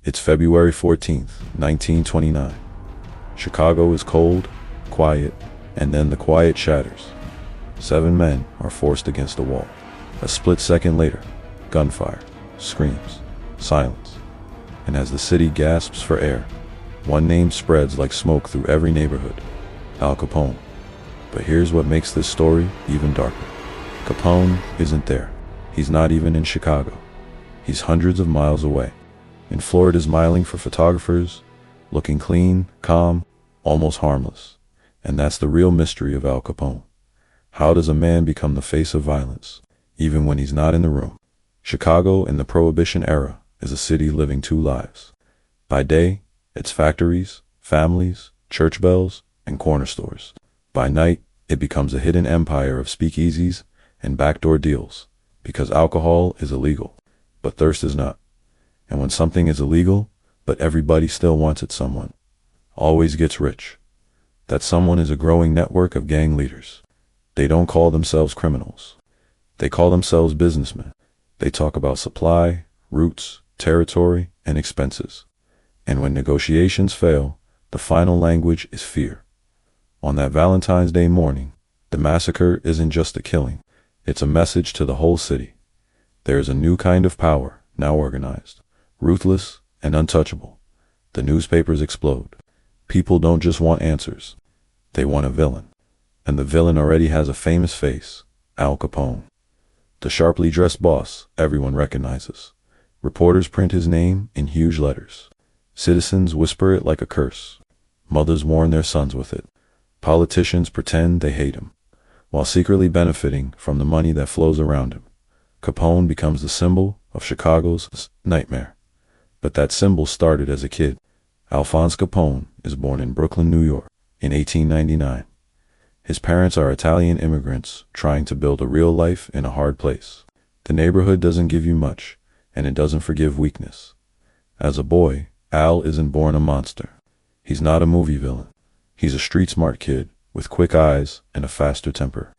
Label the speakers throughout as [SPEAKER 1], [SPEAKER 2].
[SPEAKER 1] It's February 14th, 1929. Chicago is cold, quiet, and then the quiet shatters. 7 men are forced against a wall. A split second later, gunfire, screams, silence. And as the city gasps for air, one name spreads like smoke through every neighborhood: Al Capone. But here's what makes this story even darker. Capone isn't there. He's not even in Chicago. He's hundreds of miles away, in Florida's smiling for photographers, looking clean, calm, almost harmless. And that's the real mystery of Al Capone. How does a man become the face of violence, even when he's not in the room? Chicago in the Prohibition era is a city living 2 lives. By day, it's factories, families, church bells, and corner stores. By night, it becomes a hidden empire of speakeasies and backdoor deals, because alcohol is illegal, but thirst is not. And when something is illegal, but everybody still wants it, someone always gets rich. That someone is a growing network of gang leaders. They don't call themselves criminals. They call themselves businessmen. They talk about supply, routes, territory, and expenses. And when negotiations fail, the final language is fear. On that Valentine's Day morning, the massacre isn't just a killing. It's a message to the whole city. There is a new kind of power, now organized, ruthless, and untouchable. The newspapers explode. People don't just want answers. They want a villain. And the villain already has a famous face: Al Capone. The sharply dressed boss everyone recognizes. Reporters print his name in huge letters. Citizens whisper it like a curse. Mothers warn their sons with it. Politicians pretend they hate him, while secretly benefiting from the money that flows around him. Capone becomes the symbol of Chicago's nightmare. But that symbol started as a kid. Alphonse Capone is born in Brooklyn, New York, in 1899. His parents are Italian immigrants trying to build a real life in a hard place. The neighborhood doesn't give you much, and it doesn't forgive weakness. As a boy, Al isn't born a monster. He's not a movie villain. He's a street-smart kid with quick eyes and a faster temper.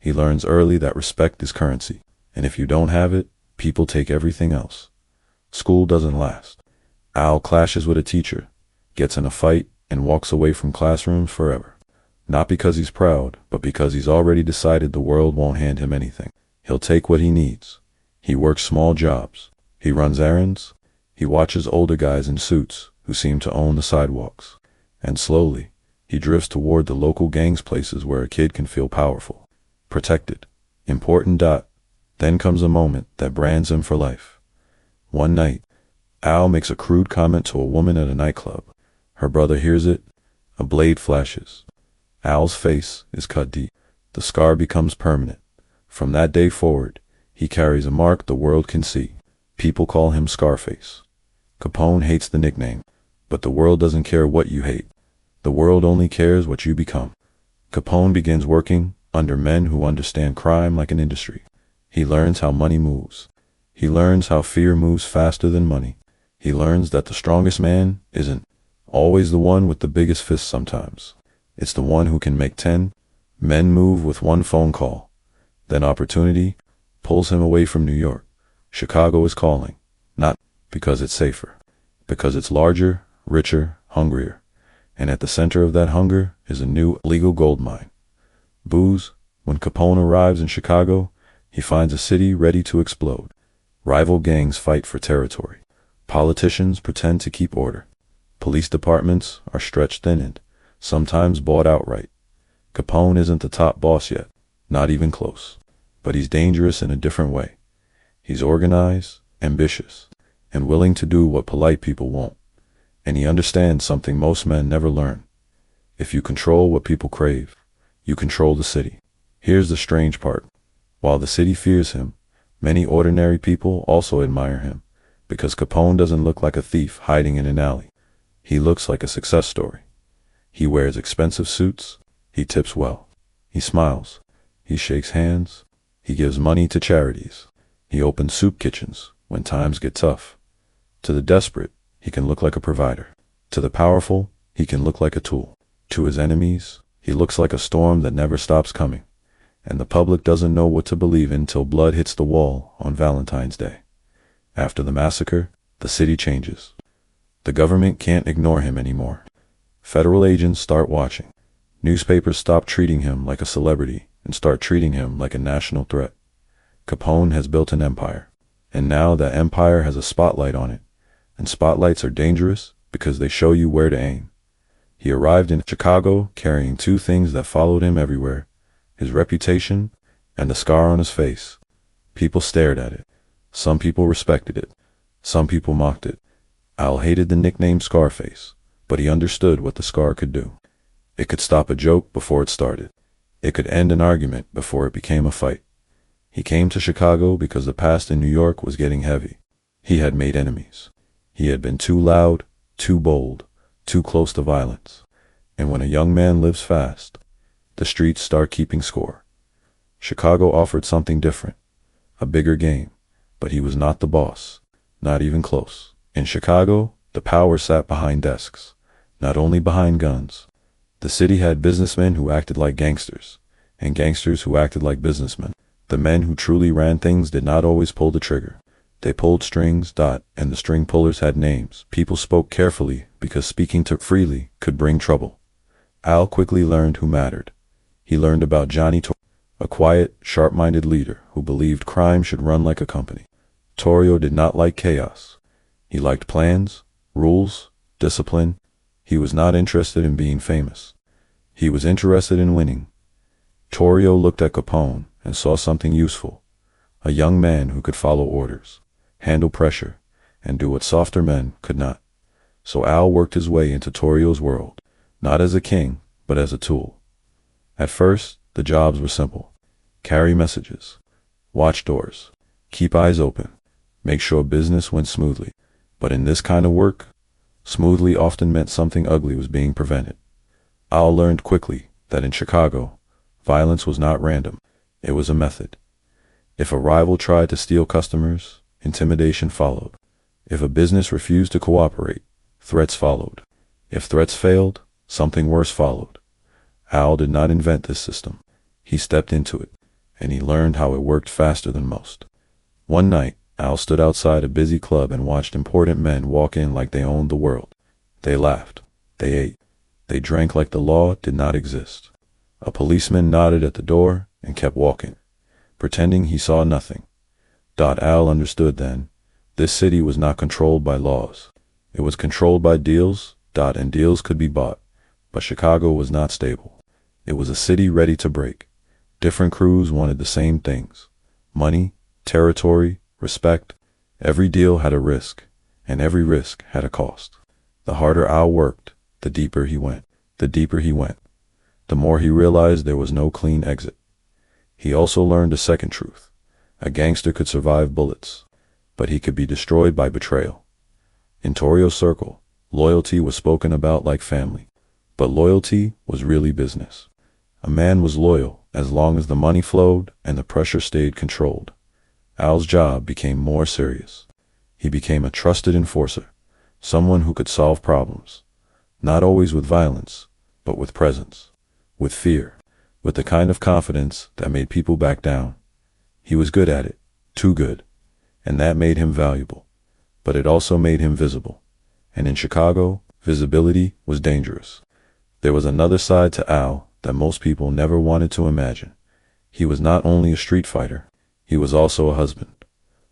[SPEAKER 1] He learns early that respect is currency, and if you don't have it, people take everything else. School doesn't last. Al clashes with a teacher, gets in a fight, and walks away from classrooms forever. Not because he's proud, but because he's already decided the world won't hand him anything. He'll take what he needs. He works small jobs. He runs errands. He watches older guys in suits who seem to own the sidewalks. And slowly, he drifts toward the local gangs, places where a kid can feel powerful, protected, important. Then comes a moment that brands him for life. One night, Al makes a crude comment to a woman at a nightclub. Her brother hears it. A blade flashes. Al's face is cut deep. The scar becomes permanent. From that day forward, he carries a mark the world can see. People call him Scarface. Capone hates the nickname, but the world doesn't care what you hate. The world only cares what you become. Capone begins working under men who understand crime like an industry. He learns how money moves. He learns how fear moves faster than money. He learns that the strongest man isn't always the one with the biggest fist. Sometimes it's the one who can make 10 men move with one phone call. Then opportunity pulls him away from New York. Chicago is calling, not because it's safer, because it's larger, richer, hungrier. And at the center of that hunger is a new legal gold mine: booze. When Capone arrives in Chicago, he finds a city ready to explode. Rival gangs fight for territory. Politicians pretend to keep order. Police departments are stretched thin and sometimes bought outright. Capone isn't the top boss yet, not even close. But he's dangerous in a different way. He's organized, ambitious, and willing to do what polite people won't. And he understands something most men never learn. If you control what people crave, you control the city. Here's the strange part. While the city fears him, many ordinary people also admire him, because Capone doesn't look like a thief hiding in an alley. He looks like a success story. He wears expensive suits. He tips well. He smiles. He shakes hands. He gives money to charities. He opens soup kitchens when times get tough. To the desperate, he can look like a provider. To the powerful, he can look like a tool. To his enemies, he looks like a storm that never stops coming. And the public doesn't know what to believe in until blood hits the wall on Valentine's Day. After the massacre, the city changes. The government can't ignore him anymore. Federal agents start watching. Newspapers stop treating him like a celebrity and start treating him like a national threat. Capone has built an empire, and now that empire has a spotlight on it, and spotlights are dangerous because they show you where to aim. He arrived in Chicago carrying two things that followed him everywhere: his reputation and the scar on his face. People stared at it. Some people respected it. Some people mocked it. Al hated the nickname Scarface, but he understood what the scar could do. It could stop a joke before it started. It could end an argument before it became a fight. He came to Chicago because the past in New York was getting heavy. He had made enemies. He had been too loud, too bold, too close to violence. And when a young man lives fast, the streets start keeping score. Chicago offered something different, a bigger game, but he was not the boss, not even close. In Chicago, the power sat behind desks, not only behind guns. The city had businessmen who acted like gangsters, and gangsters who acted like businessmen. The men who truly ran things did not always pull the trigger. They pulled strings, and the string pullers had names. People spoke carefully because speaking too freely could bring trouble. Al quickly learned who mattered. He learned about Johnny Torrio, a quiet, sharp-minded leader who believed crime should run like a company. Torrio did not like chaos. He liked plans, rules, discipline. He was not interested in being famous. He was interested in winning. Torrio looked at Capone and saw something useful: a young man who could follow orders, handle pressure, and do what softer men could not. So Al worked his way into Torrio's world, not as a king, but as a tool. At first, the jobs were simple: carry messages, watch doors, keep eyes open, make sure business went smoothly. But in this kind of work, smoothly often meant something ugly was being prevented. Al learned quickly that in Chicago, violence was not random, it was a method. If a rival tried to steal customers, intimidation followed. If a business refused to cooperate, threats followed. If threats failed, something worse followed. Al did not invent this system. He stepped into it, and he learned how it worked faster than most. One night, Al stood outside a busy club and watched important men walk in like they owned the world. They laughed. They ate. They drank like the law did not exist. A policeman nodded at the door and kept walking, pretending he saw nothing. Al understood then. This city was not controlled by laws. It was controlled by deals, and deals could be bought. But Chicago was not stable. It was a city ready to break. Different crews wanted the same things: money, territory, respect. Every deal had a risk, and every risk had a cost. The harder Al worked, the deeper he went. The deeper he went, the more he realized there was no clean exit. He also learned a second truth: a gangster could survive bullets, but he could be destroyed by betrayal. In Torrio's circle, loyalty was spoken about like family, but loyalty was really business. A man was loyal as long as the money flowed and the pressure stayed controlled. Al's job became more serious. He became a trusted enforcer, someone who could solve problems, not always with violence, but with presence, with fear, with the kind of confidence that made people back down. He was good at it, too good, and that made him valuable, but it also made him visible. And in Chicago, visibility was dangerous. There was another side to Al that most people never wanted to imagine. He was not only a street fighter, he was also a husband,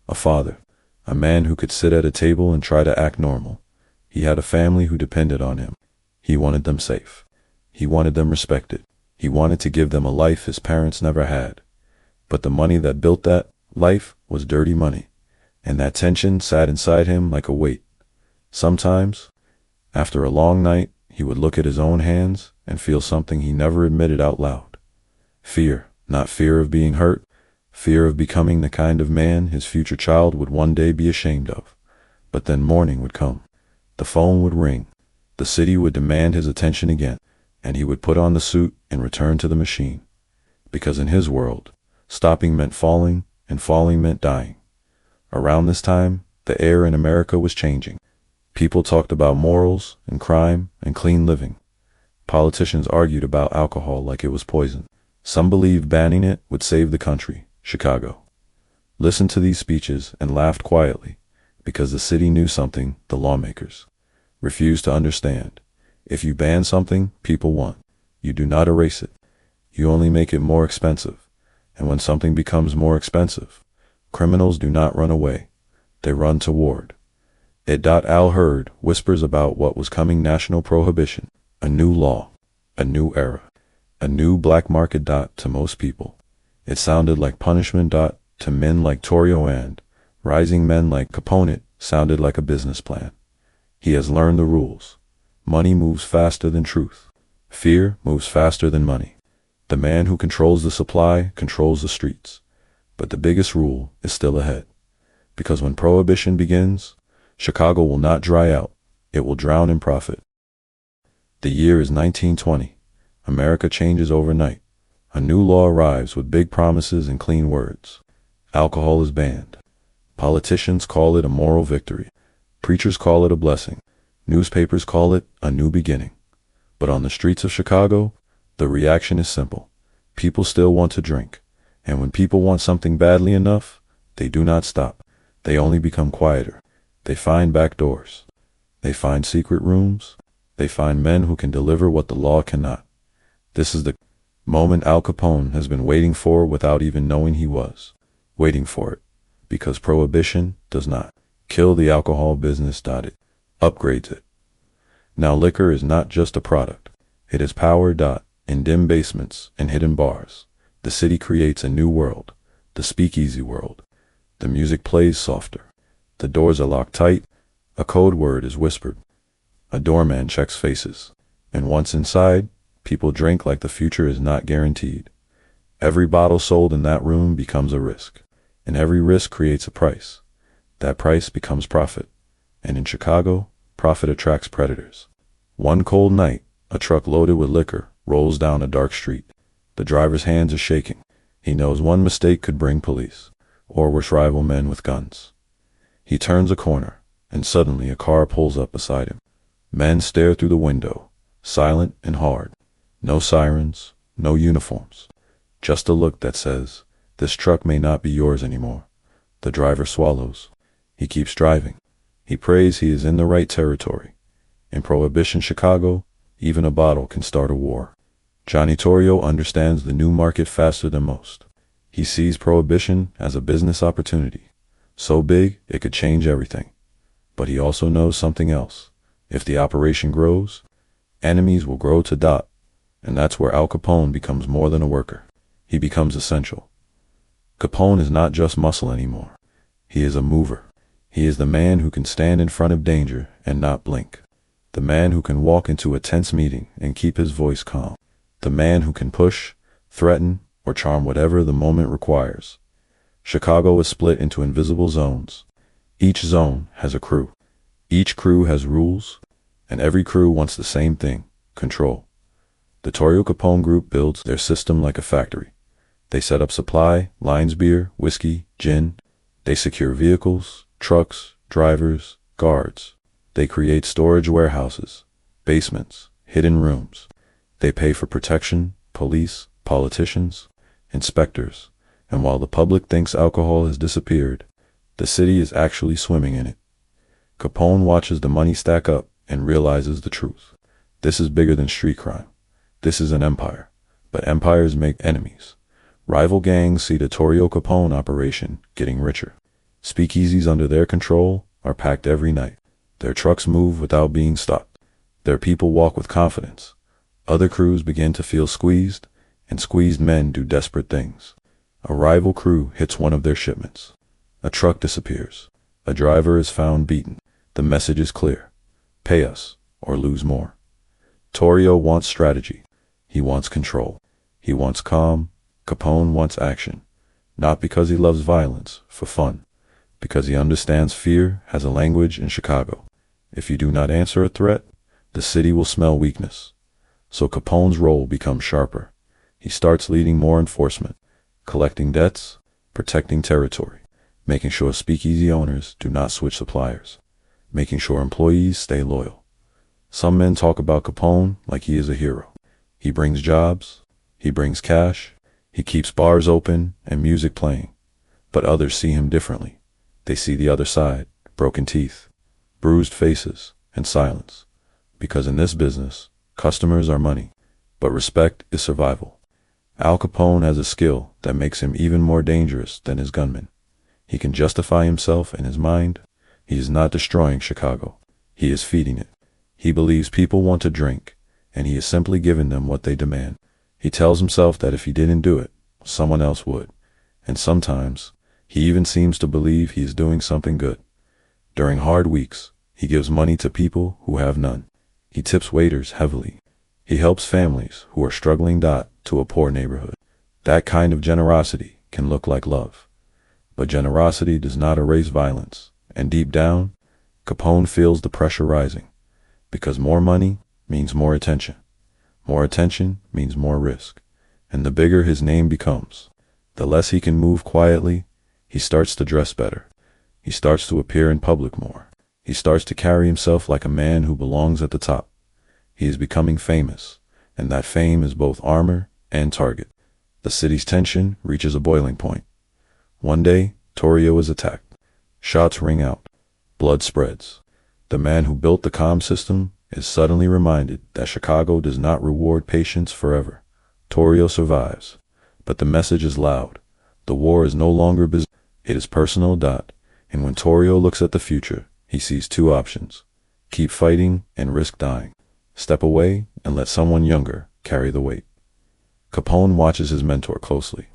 [SPEAKER 1] a father, a man who could sit at a table and try to act normal. He had a family who depended on him. He wanted them safe. He wanted them respected. He wanted to give them a life his parents never had. But the money that built that life was dirty money, and that tension sat inside him like a weight. Sometimes, after a long night, he would look at his own hands and feel something he never admitted out loud. Fear, not fear of being hurt, fear of becoming the kind of man his future child would one day be ashamed of. But then morning would come. The phone would ring. The city would demand his attention again, and he would put on the suit and return to the machine. Because in his world, stopping meant falling, and falling meant dying. Around this time, the air in America was changing. People talked about morals and crime and clean living. Politicians argued about alcohol like it was poison. Some believed banning it would save the country. Chicago listened to these speeches and laughed quietly, because the city knew something: the lawmakers. refuse to understand. If you ban something people want, you do not erase it. You only make it more expensive. And when something becomes more expensive, criminals do not run away. They run toward it. Al Hurd whispers about what was coming: national prohibition, a new law, a new era, a new black market. To most people, it sounded like punishment. To men like Torrio and rising men like Capone, it sounded like a business plan. He has learned the rules. Money moves faster than truth. Fear moves faster than money. The man who controls the supply controls the streets. But the biggest rule is still ahead. Because when prohibition begins, Chicago will not dry out. It will drown in profit. The year is 1920. America changes overnight. A new law arrives with big promises and clean words. Alcohol is banned. Politicians call it a moral victory. Preachers call it a blessing. Newspapers call it a new beginning. But on the streets of Chicago, the reaction is simple. People still want to drink. And when people want something badly enough, they do not stop. They only become quieter. They find back doors. They find secret rooms. They find men who can deliver what the law cannot. This is the moment Al Capone has been waiting for without even knowing he was waiting for it. Because prohibition does not kill the alcohol business. It upgrades it. Now liquor is not just a product. It is power. In dim basements and hidden bars, the city creates a new world, the speakeasy world. The music plays softer. The doors are locked tight. A code word is whispered. A doorman checks faces. And once inside, people drink like the future is not guaranteed. Every bottle sold in that room becomes a risk. And every risk creates a price. That price becomes profit. And in Chicago, profit attracts predators. One cold night, a truck loaded with liquor rolls down a dark street. The driver's hands are shaking. He knows one mistake could bring police, or worse, rival men with guns. He turns a corner, and suddenly a car pulls up beside him. Men stare through the window, silent and hard. No sirens, no uniforms. Just a look that says, this truck may not be yours anymore. The driver swallows. He keeps driving. He prays he is in the right territory. In Prohibition Chicago, even a bottle can start a war. Johnny Torrio understands the new market faster than most. He sees prohibition as a business opportunity, so big it could change everything. But he also knows something else. If the operation grows, enemies will grow to. And that's where Al Capone becomes more than a worker. He becomes essential. Capone is not just muscle anymore. He is a mover. He is the man who can stand in front of danger and not blink. The man who can walk into a tense meeting and keep his voice calm. The man who can push, threaten, or charm whatever the moment requires. Chicago is split into invisible zones. Each zone has a crew. Each crew has rules, and every crew wants the same thing: control. The Torrio Capone group builds their system like a factory. They set up supply, lines, beer, whiskey, gin. They secure vehicles, trucks, drivers, guards. They create storage warehouses, basements, hidden rooms. They pay for protection, police, politicians, inspectors. And while the public thinks alcohol has disappeared, the city is actually swimming in it. Capone watches the money stack up and realizes the truth. This is bigger than street crime. This is an empire. But empires make enemies. Rival gangs see the Torrio Capone operation getting richer. Speakeasies under their control are packed every night. Their trucks move without being stopped. Their people walk with confidence. Other crews begin to feel squeezed, and squeezed men do desperate things. A rival crew hits one of their shipments. A truck disappears. A driver is found beaten. The message is clear: pay us or lose more. Torrio wants strategy. He wants control. He wants calm. Capone wants action. Not because he loves violence, for fun. Because he understands fear has a language in Chicago. If you do not answer a threat, the city will smell weakness. So Capone's role becomes sharper. He starts leading more enforcement, collecting debts, protecting territory, making sure speakeasy owners do not switch suppliers, making sure employees stay loyal. Some men talk about Capone like he is a hero. He brings jobs, he brings cash, he keeps bars open and music playing. But others see him differently. They see the other side: broken teeth, bruised faces, and silence. Because in this business, customers are money, but respect is survival. Al Capone has a skill that makes him even more dangerous than his gunmen. He can justify himself in his mind. He is not destroying Chicago. He is feeding it. He believes people want to drink, and he is simply giving them what they demand. He tells himself that if he didn't do it, someone else would. And sometimes, he even seems to believe he is doing something good. During hard weeks, he gives money to people who have none. He tips waiters heavily. He helps families who are struggling to a poor neighborhood. That kind of generosity can look like love. But generosity does not erase violence. And deep down, Capone feels the pressure rising. Because more money means more attention. More attention means more risk. And the bigger his name becomes, the less he can move quietly. He starts to dress better. He starts to appear in public more. He starts to carry himself like a man who belongs at the top. He is becoming famous, and that fame is both armor and target. The city's tension reaches a boiling point. One day, Torrio is attacked. Shots ring out. Blood spreads. The man who built the comm system is suddenly reminded that Chicago does not reward patience forever. Torrio survives, but the message is loud. The war is no longer business. It is personal. And when Torrio looks at the future, he sees two options: keep fighting and risk dying. Step away and let someone younger carry the weight. Capone watches his mentor closely.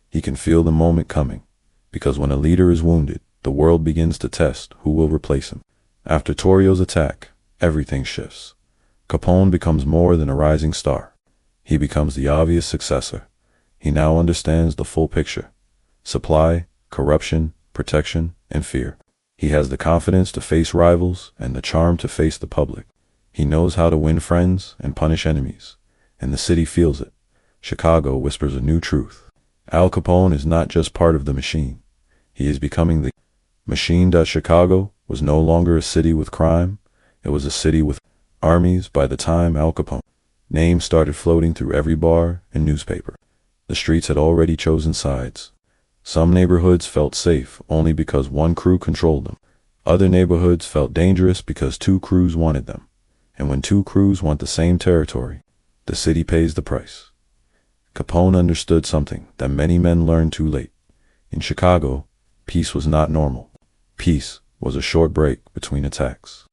[SPEAKER 1] He can feel the moment coming, because when a leader is wounded, the world begins to test who will replace him. After Torrio's attack, everything shifts. Capone becomes more than a rising star. He becomes the obvious successor. He now understands the full picture: supply, corruption, protection, and fear. He has the confidence to face rivals and the charm to face the public. He knows how to win friends and punish enemies, and the city feels it. Chicago whispers a new truth. Al Capone is not just part of the machine. He is becoming the machine. Chicago was no longer a city with crime. It was a city with armies. By the time Al Capone's name started floating through every bar and newspaper, the streets had already chosen sides. Some neighborhoods felt safe only because one crew controlled them. Other neighborhoods felt dangerous because two crews wanted them. And when two crews want the same territory, the city pays the price. Capone understood something that many men learned too late. In Chicago, peace was not normal. Peace was a short break between attacks.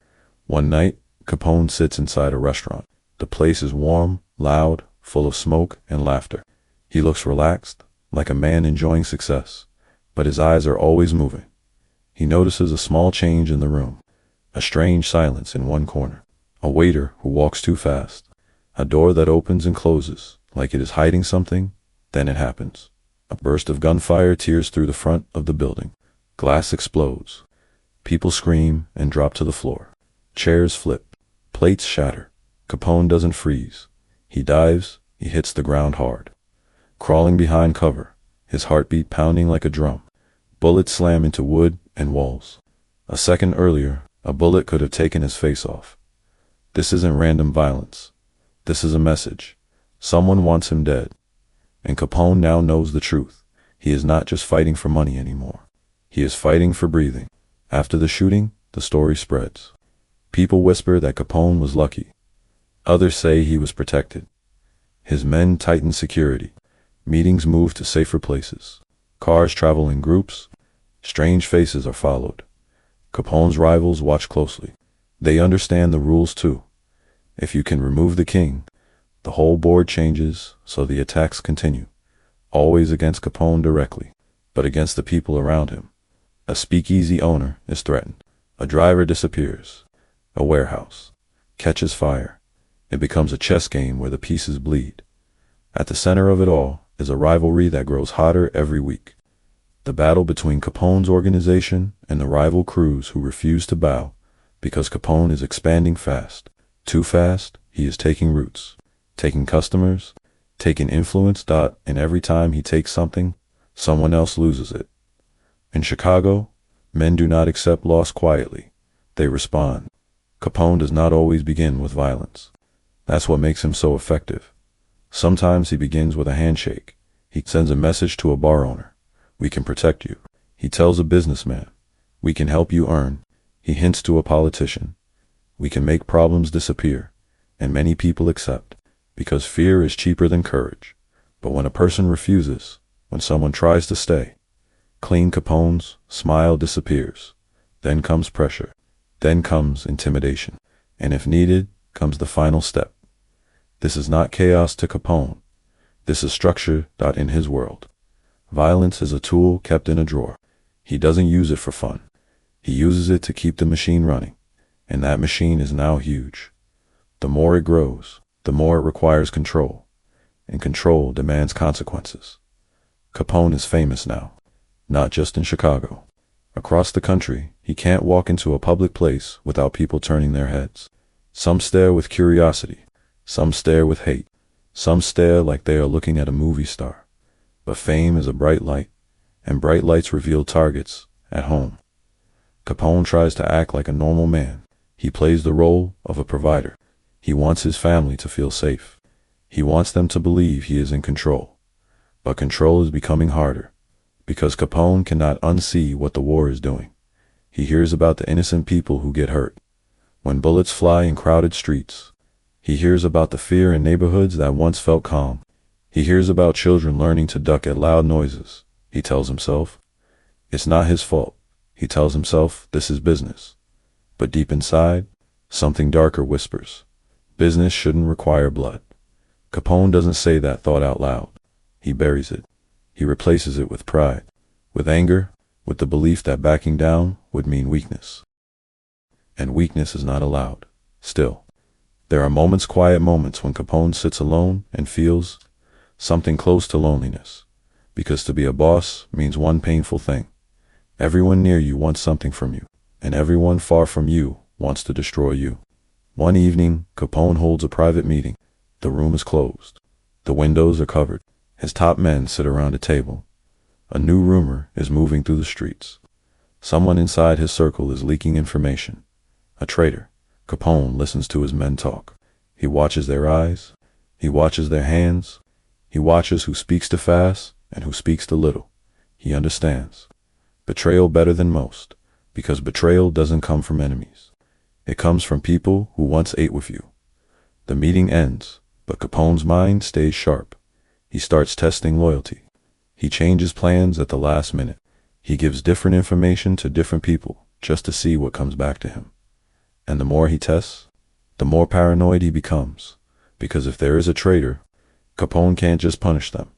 [SPEAKER 1] One night, Capone sits inside a restaurant. The place is warm, loud, full of smoke and laughter. He looks relaxed, like a man enjoying success, but his eyes are always moving. He notices a small change in the room, a strange silence in one corner, a waiter who walks too fast, a door that opens and closes like it is hiding something. Then it happens. A burst of gunfire tears through the front of the building. Glass explodes. People scream and drop to the floor. Chairs flip. Plates shatter. Capone doesn't freeze. He dives. He hits the ground hard. Crawling behind cover, his heartbeat pounding like a drum. Bullets slam into wood and walls. A second earlier, a bullet could have taken his face off. This isn't random violence. This is a message. Someone wants him dead. And Capone now knows the truth. He is not just fighting for money anymore. He is fighting for breathing. After the shooting, the story spreads. People whisper that Capone was lucky. Others say he was protected. His men tighten security. Meetings move to safer places. Cars travel in groups. Strange faces are followed. Capone's rivals watch closely. They understand the rules too. If you can remove the king, the whole board changes, so the attacks continue. Always against Capone directly, but against the people around him. A speakeasy owner is threatened. A driver disappears. A warehouse catches fire. It becomes a chess game where the pieces bleed. At the center of it all is a rivalry that grows hotter every week. The battle between Capone's organization and the rival crews who refuse to bow because Capone is expanding fast. Too fast, he is taking roots, taking customers, taking influence. And every time he takes something, someone else loses it. In Chicago, men do not accept loss quietly. They respond. Capone does not always begin with violence. That's what makes him so effective. Sometimes he begins with a handshake. He sends a message to a bar owner: "We can protect you." He tells a businessman, "We can help you earn." He hints to a politician, We can make problems disappear, and many people accept, because fear is cheaper than courage. But when a person refuses, when someone tries to stay, clean Capone's smile disappears. Then comes pressure. Then comes intimidation. And if needed, comes the final step. This is not chaos to Capone. This is structure. In his world, violence is a tool kept in a drawer. He doesn't use it for fun. He uses it to keep the machine running. And that machine is now huge. The more it grows, the more it requires control. And control demands consequences. Capone is famous now, not just in Chicago. Across the country, he can't walk into a public place without people turning their heads. Some stare with curiosity. Some stare with hate. Some stare like they are looking at a movie star. But fame is a bright light, and bright lights reveal targets at home. Capone tries to act like a normal man. He plays the role of a provider. He wants his family to feel safe. He wants them to believe he is in control. But control is becoming harder, because Capone cannot unsee what the war is doing. He hears about the innocent people who get hurt when bullets fly in crowded streets. He hears about the fear in neighborhoods that once felt calm. He hears about children learning to duck at loud noises. He tells himself, it's not his fault. He tells himself, this is business. But deep inside, something darker whispers, business shouldn't require blood. Capone doesn't say that thought out loud. He buries it. He replaces it with pride, with anger, with the belief that backing down would mean weakness. And weakness is not allowed. Still, there are moments, quiet moments, when Capone sits alone and feels something close to loneliness. Because to be a boss means one painful thing. Everyone near you wants something from you, and everyone far from you wants to destroy you. One evening, Capone holds a private meeting. The room is closed. The windows are covered. His top men sit around a table. A new rumor is moving through the streets. Someone inside his circle is leaking information. A traitor. Capone listens to his men talk. He watches their eyes. He watches their hands. He watches who speaks too fast and who speaks too little. He understands. Betrayal better than most, because betrayal doesn't come from enemies. It comes from people who once ate with you. The meeting ends, but Capone's mind stays sharp. He starts testing loyalty. He changes plans at the last minute. He gives different information to different people just to see what comes back to him. And the more he tests, the more paranoid he becomes. Because if there is a traitor, Capone can't just punish them.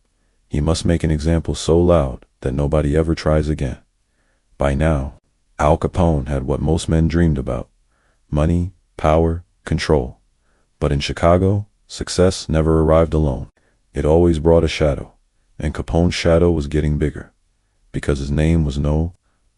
[SPEAKER 1] He must make an example so loud that nobody ever tries again. By now, Al Capone had what most men dreamed about: money, power, control. But in Chicago, success never arrived alone. It always brought a shadow, and Capone's shadow was getting bigger, because his name was no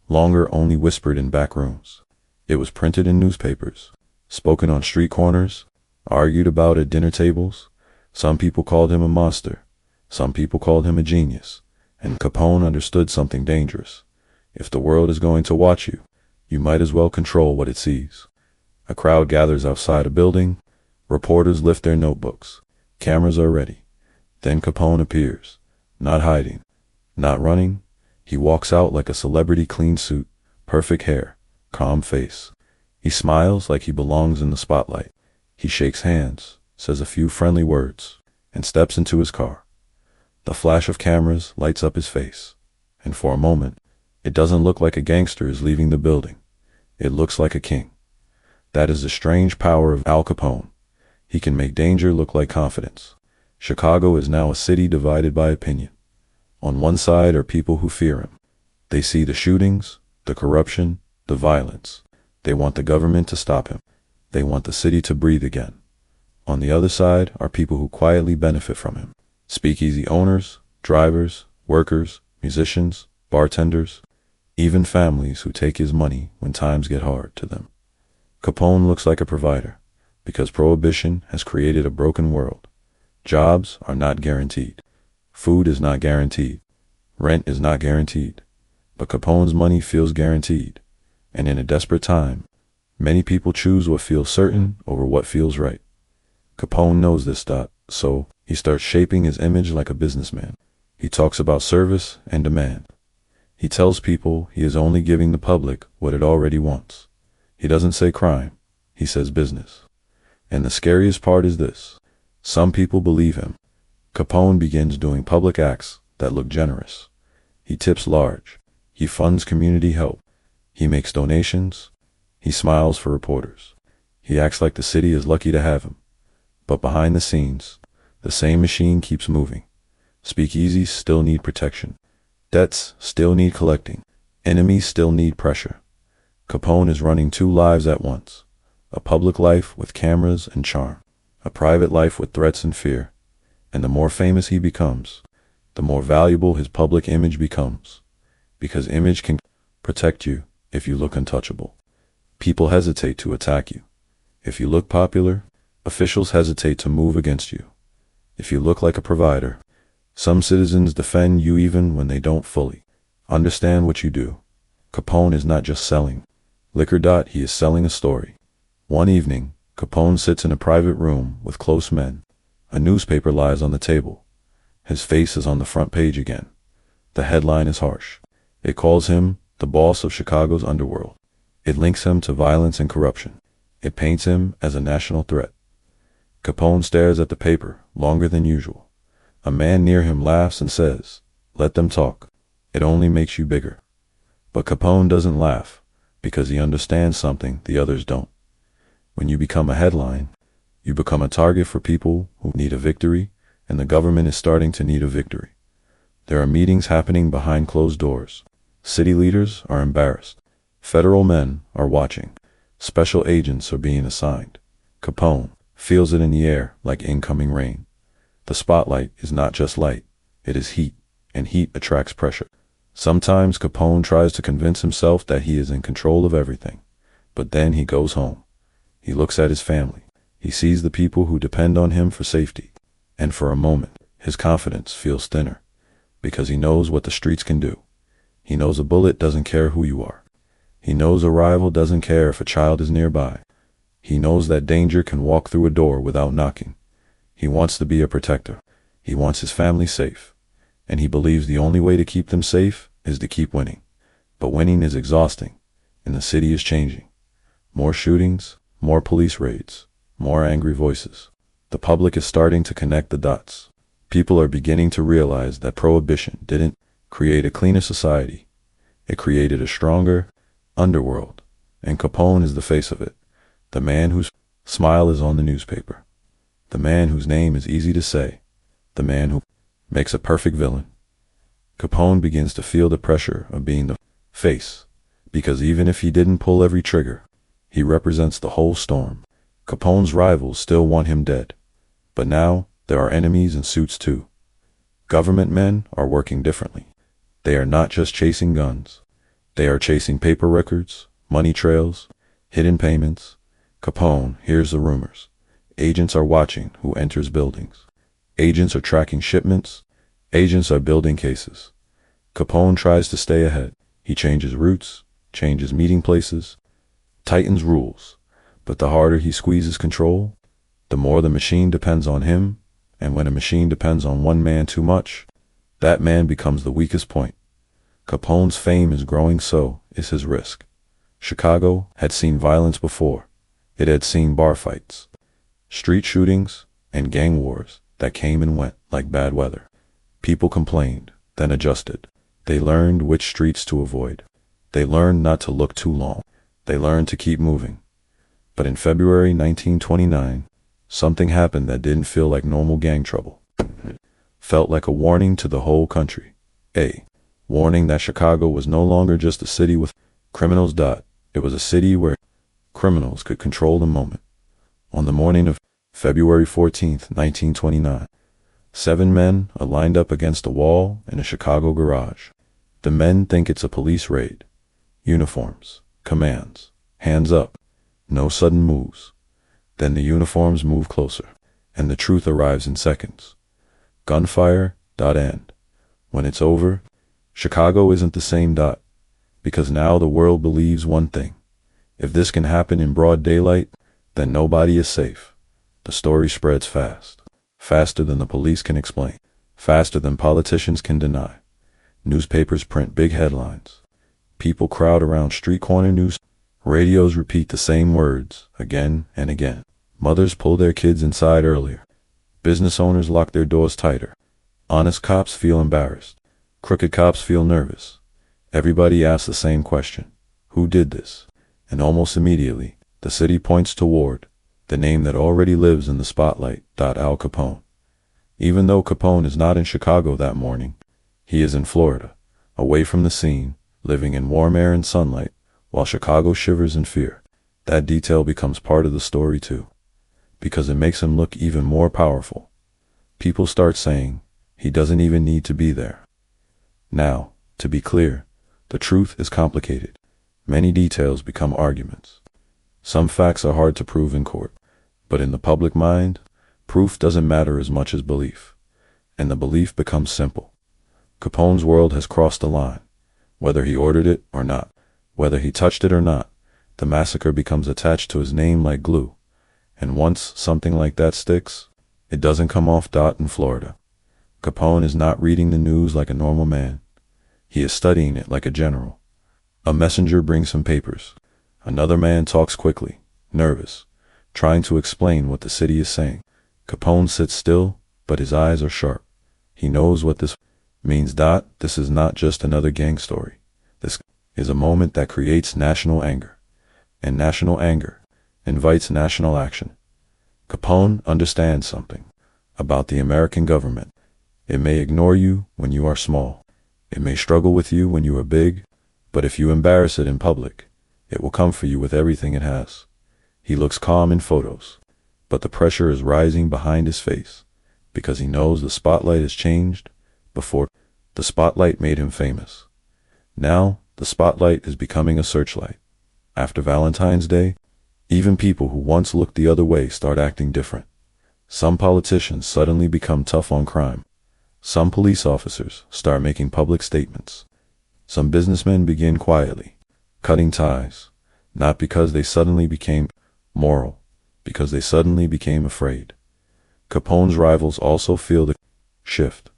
[SPEAKER 1] longer only whispered in back rooms. It was printed in newspapers, spoken on street corners, argued about at dinner tables. Some people called him a monster. Some people called him a genius. And Capone understood something dangerous. If the world is going to watch you, you might as well control what it sees. A crowd gathers outside a building. Reporters lift their notebooks. Cameras are ready. Then Capone appears, not hiding, not running. He walks out like a celebrity, clean suit, perfect hair, calm face. He smiles like he belongs in the spotlight. He shakes hands, says a few friendly words, and steps into his car. The flash of cameras lights up his face, and for a moment, it doesn't look like a gangster is leaving the building. It looks like a king. That is the strange power of Al Capone. He can make danger look like confidence. Chicago is now a city divided by opinion. On one side are people who fear him. They see the shootings, the corruption, the violence. They want the government to stop him. They want the city to breathe again. On the other side are people who quietly benefit from him. Speakeasy owners, drivers, workers, musicians, bartenders, even families who take his money when times get hard to them. Capone looks like a provider, because Prohibition has created a broken world. Jobs are not guaranteed. Food is not guaranteed. Rent is not guaranteed. But Capone's money feels guaranteed. And in a desperate time, many people choose what feels certain over what feels right. Capone knows this, so he starts shaping his image like a businessman. He talks about service and demand. He tells people he is only giving the public what it already wants. He doesn't say crime. he says business. And the scariest part is this. Some people believe him. Capone begins doing public acts that look generous. He tips large. He funds community help. He makes donations. He smiles for reporters. He acts like the city is lucky to have him. But behind the scenes, the same machine keeps moving. Speakeasies still need protection. Debts still need collecting. Enemies still need pressure. Capone is running two lives at once. A public life with cameras and charm. A private life with threats and fear. And the more famous he becomes, the more valuable his public image becomes. Because image can protect you if you look untouchable. People hesitate to attack you. If you look popular, officials hesitate to move against you. If you look like a provider, some citizens defend you even when they don't fully understand what you do. Capone is not just selling liquor. He is selling a story. One evening, Capone sits in a private room with close men. A newspaper lies on the table. His face is on the front page again. The headline is harsh. It calls him the boss of Chicago's underworld. It links him to violence and corruption. It paints him as a national threat. Capone stares at the paper longer than usual. A man near him laughs and says, "Let them talk. It only makes you bigger." But Capone doesn't laugh because he understands something the others don't. When you become a headline, you become a target for people who need a victory, and the government is starting to need a victory. There are meetings happening behind closed doors. City leaders are embarrassed. Federal men are watching. Special agents are being assigned. Capone feels it in the air like incoming rain. The spotlight is not just light, it is heat, and heat attracts pressure. Sometimes Capone tries to convince himself that he is in control of everything, but then he goes home. He looks at his family. He sees the people who depend on him for safety, and for a moment, his confidence feels thinner, because he knows what the streets can do. He knows a bullet doesn't care who you are. He knows a rival doesn't care if a child is nearby. He knows that danger can walk through a door without knocking. He wants to be a protector. He wants his family safe. And he believes the only way to keep them safe is to keep winning. But winning is exhausting, and the city is changing. More shootings, more police raids, more angry voices. The public is starting to connect the dots. People are beginning to realize that Prohibition didn't create a cleaner society. It created a stronger underworld, and Capone is the face of it. The man whose smile is on the newspaper. The man whose name is easy to say. The man who makes a perfect villain. Capone begins to feel the pressure of being the face, because even if he didn't pull every trigger, he represents the whole storm. Capone's rivals still want him dead, but now there are enemies in suits too. Government men are working differently. They are not just chasing guns. They are chasing paper records, money trails, hidden payments. Capone hears the rumors. Agents are watching who enters buildings. Agents are tracking shipments. Agents are building cases. Capone tries to stay ahead. He changes routes, changes meeting places, tightens rules. But the harder he squeezes control, the more the machine depends on him. And when a machine depends on one man too much, that man becomes the weakest point. Capone's fame is growing, so is his risk. Chicago had seen violence before. It had seen bar fights, street shootings, and gang wars that came and went like bad weather. People complained, then adjusted. They learned which streets to avoid. They learned not to look too long. They learned to keep moving. But in February 1929, something happened that didn't feel like normal gang trouble. It felt like a warning to the whole country. A warning that Chicago was no longer just a city with criminals. It was a city where criminals could control the moment. On the morning of February 14th, 1929, 7 men are lined up against a wall in a Chicago garage. The men think it's a police raid. Uniforms, commands, hands up, no sudden moves. Then the uniforms move closer, and the truth arrives in seconds. Gunfire. End. When it's over, Chicago isn't the same. Because now the world believes one thing. If this can happen in broad daylight, then nobody is safe. The story spreads fast. Faster than the police can explain. Faster than politicians can deny. Newspapers print big headlines. People crowd around street corner news Radios repeat the same words again and again. Mothers pull their kids inside earlier. Business owners lock their doors tighter. Honest cops feel embarrassed. Crooked cops feel nervous. Everybody asks the same question: who did this? And almost immediately, the city points toward the name that already lives in the spotlight: Al Capone. Even though Capone is not in Chicago that morning, he is in Florida, away from the scene, living in warm air and sunlight, while Chicago shivers in fear. That detail becomes part of the story too, because it makes him look even more powerful. People start saying he doesn't even need to be there. Now, to be clear, the truth is complicated. Many details become arguments. Some facts are hard to prove in court, but in the public mind, proof doesn't matter as much as belief, and the belief becomes simple. Capone's world has crossed the line. Whether he ordered it or not, whether he touched it or not, the massacre becomes attached to his name like glue. And once something like that sticks, it doesn't come off. In Florida, Capone is not reading the news like a normal man. He is studying it like a general. A messenger brings him papers. Another man talks quickly, nervous, trying to explain what the city is saying. Capone sits still, but his eyes are sharp. He knows what this means. This is not just another gang story. This is a moment that creates national anger, and national anger invites national action. Capone understands something about the American government. It may ignore you when you are small. It may struggle with you when you are big, but if you embarrass it in public, it will come for you with everything it has. He looks calm in photos, but the pressure is rising behind his face, because he knows the spotlight has changed. Before, the spotlight made him famous. Now, the spotlight is becoming a searchlight. After Valentine's Day, even people who once looked the other way start acting different. Some politicians suddenly become tough on crime. Some police officers start making public statements. Some businessmen begin quietly cutting ties, not because they suddenly became moral, because they suddenly became afraid. Capone's rivals also feel the shift.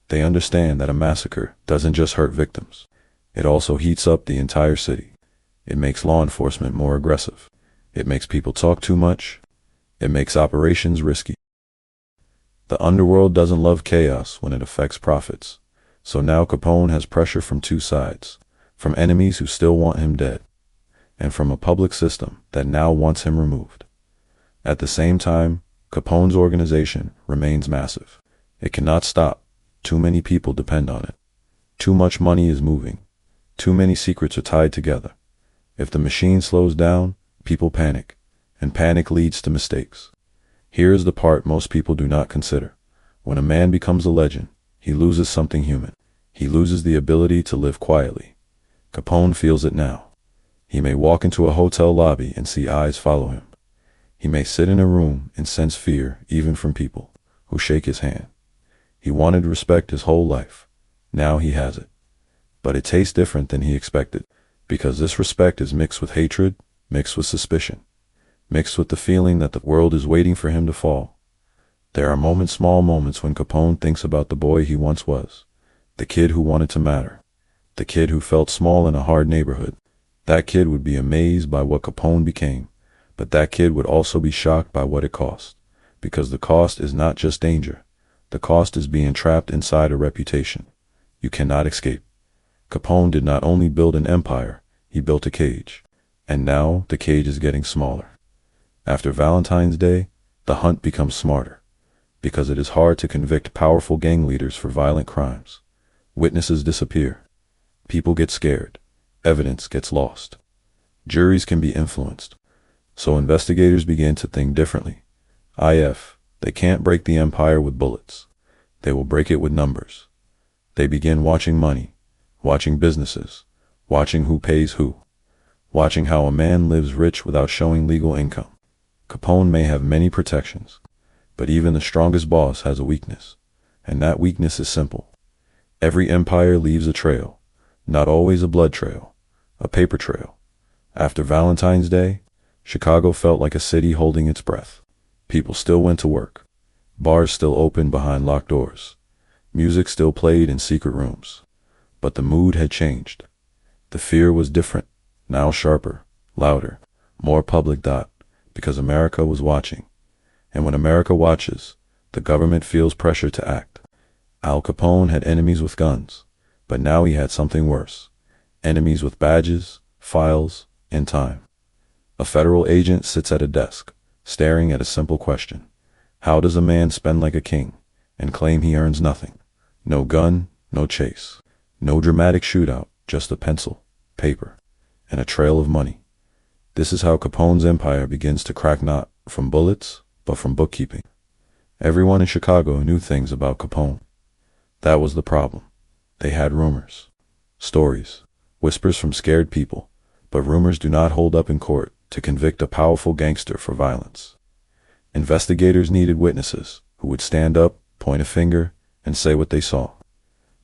[SPEAKER 1] They understand that a massacre doesn't just hurt victims. It also heats up the entire city. It makes law enforcement more aggressive. It makes people talk too much. It makes operations risky. The underworld doesn't love chaos when it affects profits. So now Capone has pressure from two sides, from enemies who still want him dead, and from a public system that now wants him removed. At the same time, Capone's organization remains massive. It cannot stop. Too many people depend on it. Too much money is moving. Too many secrets are tied together. If the machine slows down, people panic, and panic leads to mistakes. Here is the part most people do not consider. When a man becomes a legend, he loses something human. He loses the ability to live quietly. Capone feels it now. He may walk into a hotel lobby and see eyes follow him. He may sit in a room and sense fear even from people who shake his hand. He wanted respect his whole life. Now he has it. But it tastes different than he expected, because this respect is mixed with hatred, mixed with suspicion, mixed with the feeling that the world is waiting for him to fall. There are moments, small moments, when Capone thinks about the boy he once was, the kid who wanted to matter, the kid who felt small in a hard neighborhood. That kid would be amazed by what Capone became, but that kid would also be shocked by what it cost, because the cost is not just danger. The cost is being trapped inside a reputation you cannot escape. Capone did not only build an empire, he built a cage, and now the cage is getting smaller. After Valentine's Day, the hunt becomes smarter, because it is hard to convict powerful gang leaders for violent crimes. Witnesses disappear. People get scared. Evidence gets lost. Juries can be influenced. So investigators begin to think differently. They can't break the empire with bullets. They will break it with numbers. They begin watching money, watching businesses, watching who pays who, watching how a man lives rich without showing legal income. Capone may have many protections, but even the strongest boss has a weakness, and that weakness is simple. Every empire leaves a trail, not always a blood trail, a paper trail. After Valentine's Day, Chicago felt like a city holding its breath. People still went to work. Bars still opened behind locked doors. Music still played in secret rooms. But the mood had changed. The fear was different, now sharper, louder, more public. Because America was watching. And when America watches, the government feels pressure to act. Al Capone had enemies with guns, but now he had something worse. Enemies with badges, files, and time. A federal agent sits at a desk, staring at a simple question. How does a man spend like a king and claim he earns nothing? No gun, no chase, no dramatic shootout, just a pencil, paper, and a trail of money. This is how Capone's empire begins to crack, not from bullets, but from bookkeeping. Everyone in Chicago knew things about Capone. That was the problem. They had rumors, stories, whispers from scared people, but rumors do not hold up in court to convict a powerful gangster for violence. Investigators needed witnesses who would stand up, point a finger, and say what they saw.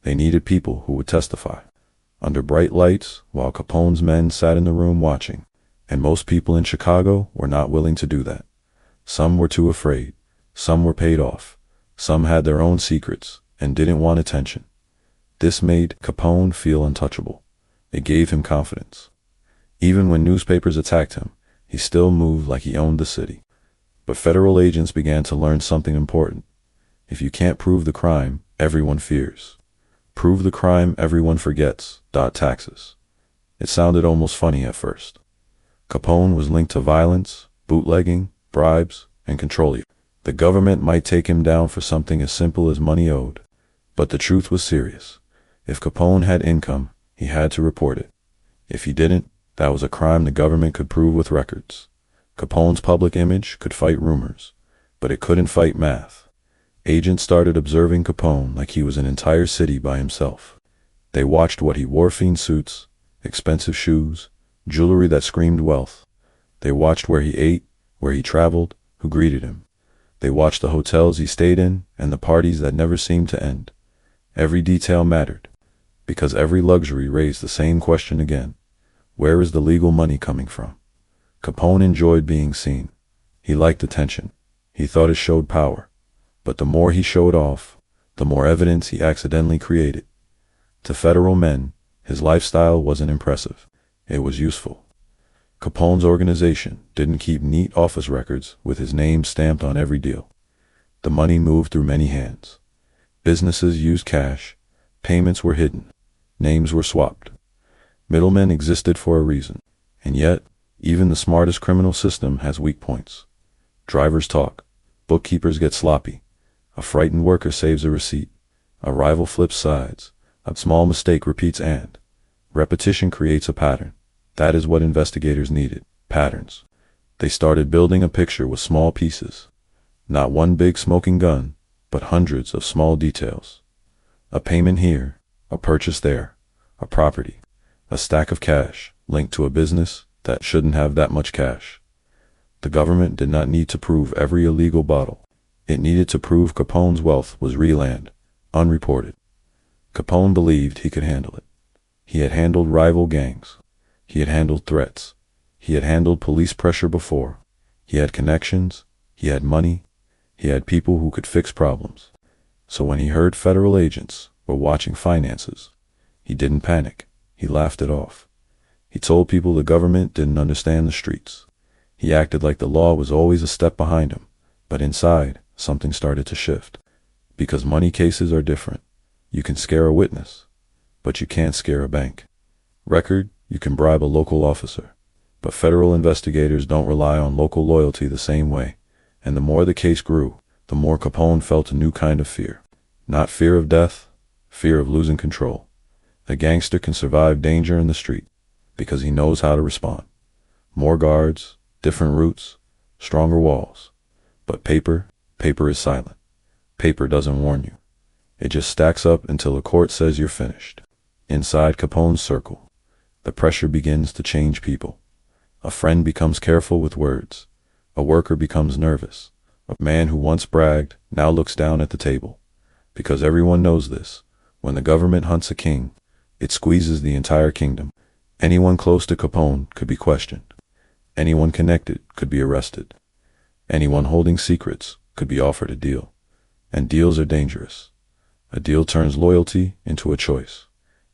[SPEAKER 1] They needed people who would testify. Under bright lights, while Capone's men sat in the room watching, and most people in Chicago were not willing to do that. Some were too afraid, some were paid off, some had their own secrets and didn't want attention. This made Capone feel untouchable. It gave him confidence. Even when newspapers attacked him, he still moved like he owned the city. But federal agents began to learn something important. If you can't prove the crime, everyone fears. Prove the crime, everyone forgets. Taxes. It sounded almost funny at first. Capone was linked to violence, bootlegging, bribes, and control. The government might take him down for something as simple as money owed. But the truth was serious. If Capone had income, he had to report it. If he didn't, that was a crime the government could prove with records. Capone's public image could fight rumors, but it couldn't fight math. Agents started observing Capone like he was an entire city by himself. They watched what he wore: fiend suits, expensive shoes, jewelry that screamed wealth. They watched where he ate, where he traveled, who greeted him. They watched the hotels he stayed in and the parties that never seemed to end. Every detail mattered, because every luxury raised the same question again. Where is the legal money coming from? Capone enjoyed being seen. He liked attention. He thought it showed power. But the more he showed off, the more evidence he accidentally created. To federal men, his lifestyle wasn't impressive. It was useful. Capone's organization didn't keep neat office records with his name stamped on every deal. The money moved through many hands. Businesses used cash. Payments were hidden. Names were swapped. Middlemen existed for a reason. And yet, even the smartest criminal system has weak points. Drivers talk. Bookkeepers get sloppy. A frightened worker saves a receipt. A rival flips sides. A small mistake repeats, and repetition creates a pattern. That is what investigators needed: patterns. They started building a picture with small pieces. Not one big smoking gun, but hundreds of small details. A payment here, a purchase there, a property, a stack of cash linked to a business that shouldn't have that much cash. The government did not need to prove every illegal bottle. It needed to prove Capone's wealth was real and unreported. Capone believed he could handle it. He had handled rival gangs. He had handled threats. He had handled police pressure before. He had connections. He had money. He had people who could fix problems. So when he heard federal agents were watching finances, he didn't panic. He laughed it off. He told people the government didn't understand the streets. He acted like the law was always a step behind him. But inside, something started to shift. Because money cases are different. You can scare a witness, but you can't scare a bank. Record, you can bribe a local officer. But federal investigators don't rely on local loyalty the same way. And the more the case grew, the more Capone felt a new kind of fear. Not fear of death, fear of losing control. A gangster can survive danger in the street because he knows how to respond. More guards, different routes, stronger walls. But paper is silent. Paper doesn't warn you. It just stacks up until a court says you're finished. Inside Capone's circle, the pressure begins to change people. A friend becomes careful with words. A worker becomes nervous. A man who once bragged now looks down at the table. Because everyone knows this. When the government hunts a king, it squeezes the entire kingdom. Anyone close to Capone could be questioned. Anyone connected could be arrested. Anyone holding secrets could be offered a deal. And deals are dangerous. A deal turns loyalty into a choice.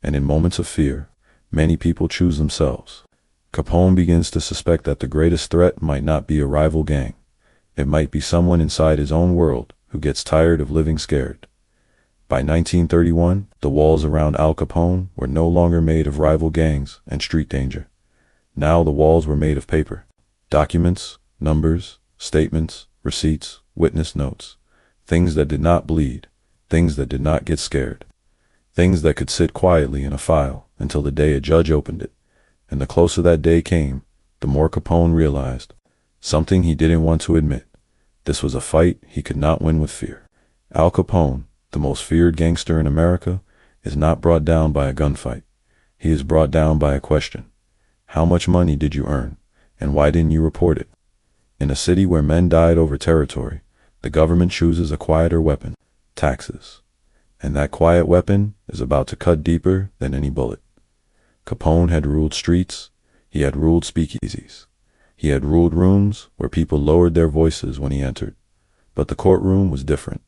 [SPEAKER 1] And in moments of fear, many people choose themselves. Capone begins to suspect that the greatest threat might not be a rival gang. It might be someone inside his own world who gets tired of living scared. By 1931, the walls around Al Capone were no longer made of rival gangs and street danger. Now the walls were made of paper. Documents, numbers, statements, receipts, witness notes. Things that did not bleed. Things that did not get scared. Things that could sit quietly in a file until the day a judge opened it. And the closer that day came, the more Capone realized something he didn't want to admit. This was a fight he could not win with fear. Al Capone, the most feared gangster in America, is not brought down by a gunfight. He is brought down by a question. How much money did you earn, and why didn't you report it? In a city where men died over territory, the government chooses a quieter weapon, taxes. And that quiet weapon is about to cut deeper than any bullet. Capone had ruled streets. He had ruled speakeasies. He had ruled rooms where people lowered their voices when he entered. But the courtroom was different.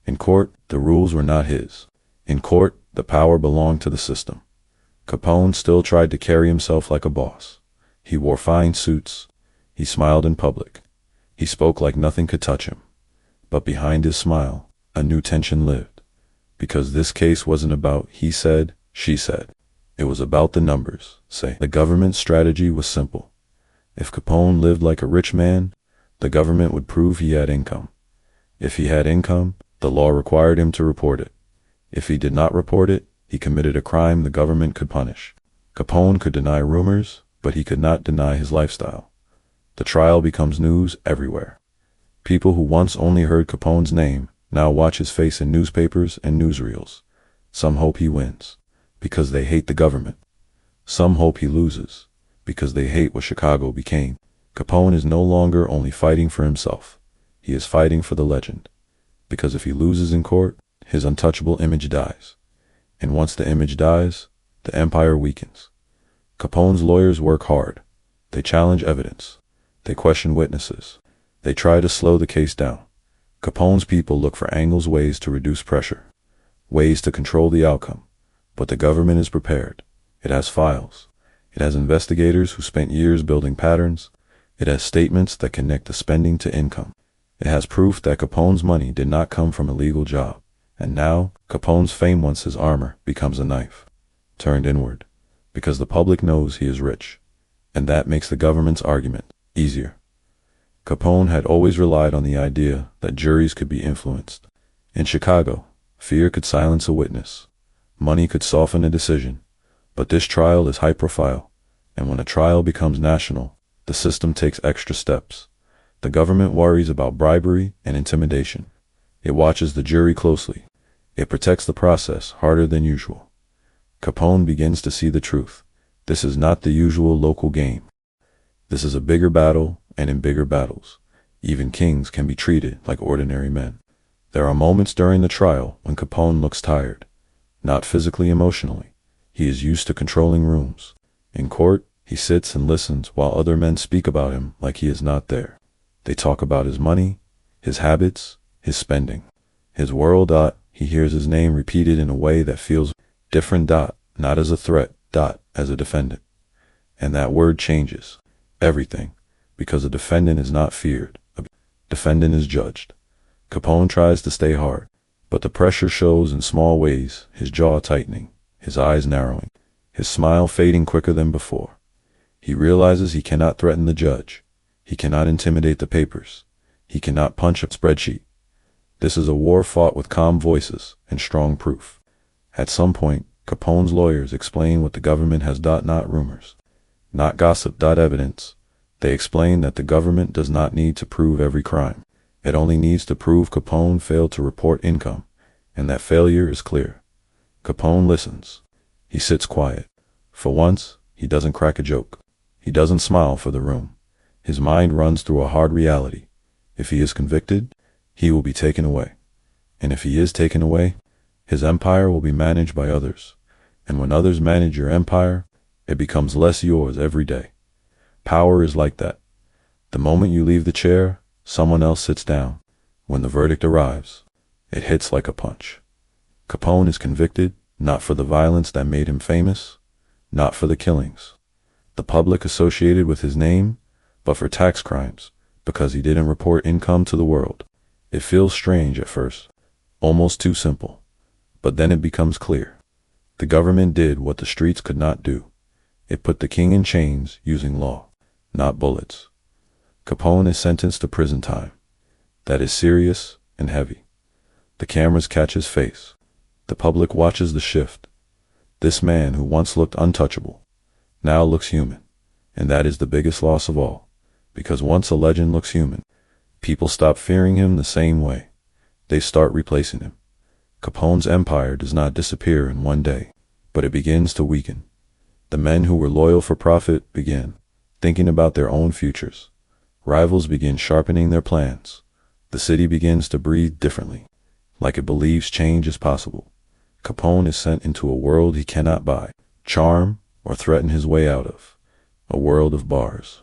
[SPEAKER 1] In court, the rules were not his. In court, the power belonged to the system. Capone still tried to carry himself like a boss. He wore fine suits. He smiled in public. He spoke like nothing could touch him. But behind his smile, a new tension lived. Because this case wasn't about he said, she said. It was about the numbers, say. The government's strategy was simple. If Capone lived like a rich man, the government would prove he had income. If he had income, the law required him to report it. If he did not report it, he committed a crime the government could punish. Capone could deny rumors, but he could not deny his lifestyle. The trial becomes news everywhere. People who once only heard Capone's name now watch his face in newspapers and newsreels. Some hope he wins, because they hate the government. Some hope he loses, because they hate what Chicago became. Capone is no longer only fighting for himself. He is fighting for the legend. Because if he loses in court, his untouchable image dies. And once the image dies, the empire weakens. Capone's lawyers work hard. They challenge evidence. They question witnesses. They try to slow the case down. Capone's people look for angles, ways to reduce pressure, ways to control the outcome. But the government is prepared. It has files. It has investigators who spent years building patterns. It has statements that connect the spending to income. It has proof that Capone's money did not come from a legal job. And now, Capone's fame, once his armor, becomes a knife, turned inward, because the public knows he is rich. And that makes the government's argument easier. Capone had always relied on the idea that juries could be influenced. In Chicago, fear could silence a witness. Money could soften a decision. But this trial is high profile, and when a trial becomes national, the system takes extra steps. The government worries about bribery and intimidation. It watches the jury closely. It protects the process harder than usual. Capone begins to see the truth. This is not the usual local game. This is a bigger battle, and in bigger battles, even kings can be treated like ordinary men. There are moments during the trial when Capone looks tired, not physically, emotionally. He is used to controlling rooms. In court, he sits and listens while other men speak about him like he is not there. They talk about his money, his habits, his spending, his world. He hears his name repeated in a way that feels different. Not as a threat. As a defendant. And that word changes everything, because a defendant is not feared. A defendant is judged. Capone tries to stay hard, but the pressure shows in small ways, his jaw tightening, his eyes narrowing, his smile fading quicker than before. He realizes he cannot threaten the judge. He cannot intimidate the papers. He cannot punch a spreadsheet. This is a war fought with calm voices and strong proof. At some point, Capone's lawyers explain what the government has. Not rumors, not gossip. Evidence. They explain that the government does not need to prove every crime. It only needs to prove Capone failed to report income, and that failure is clear. Capone listens. He sits quiet. For once, he doesn't crack a joke. He doesn't smile for the room. His mind runs through a hard reality. If he is convicted, he will be taken away. And if he is taken away, his empire will be managed by others. And when others manage your empire, it becomes less yours every day. Power is like that. The moment you leave the chair, someone else sits down. When the verdict arrives, it hits like a punch. Capone is convicted, not for the violence that made him famous, not for the killings, The public associated with his name, but for tax crimes, because he didn't report income to the world. It feels strange at first, almost too simple, but then it becomes clear. The government did what the streets could not do. It put the king in chains using law, not bullets. Capone is sentenced to prison time. That is serious and heavy. The cameras catch his face. The public watches the shift. This man who once looked untouchable, now looks human. And that is the biggest loss of all. Because once a legend looks human, people stop fearing him the same way. They start replacing him. Capone's empire does not disappear in one day, but it begins to weaken. The men who were loyal for profit begin thinking about their own futures. Rivals begin sharpening their plans. The city begins to breathe differently, like it believes change is possible. Capone is sent into a world he cannot buy, charm, or threaten his way out of. A world of bars,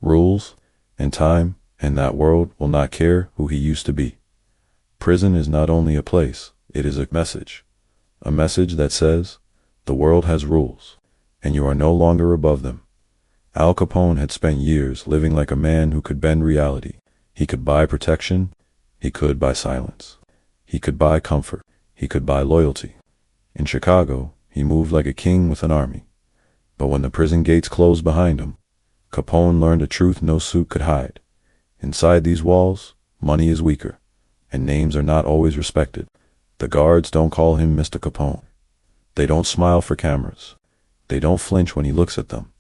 [SPEAKER 1] rules, and time, and that world will not care who he used to be. Prison is not only a place, it is a message. A message that says, the world has rules, and you are no longer above them. Al Capone had spent years living like a man who could bend reality. He could buy protection, he could buy silence. He could buy comfort, he could buy loyalty. In Chicago, he moved like a king with an army. But when the prison gates closed behind him, Capone learned a truth no suit could hide. Inside these walls, money is weaker, and names are not always respected. The guards don't call him Mr. Capone. They don't smile for cameras. They don't flinch when he looks at them.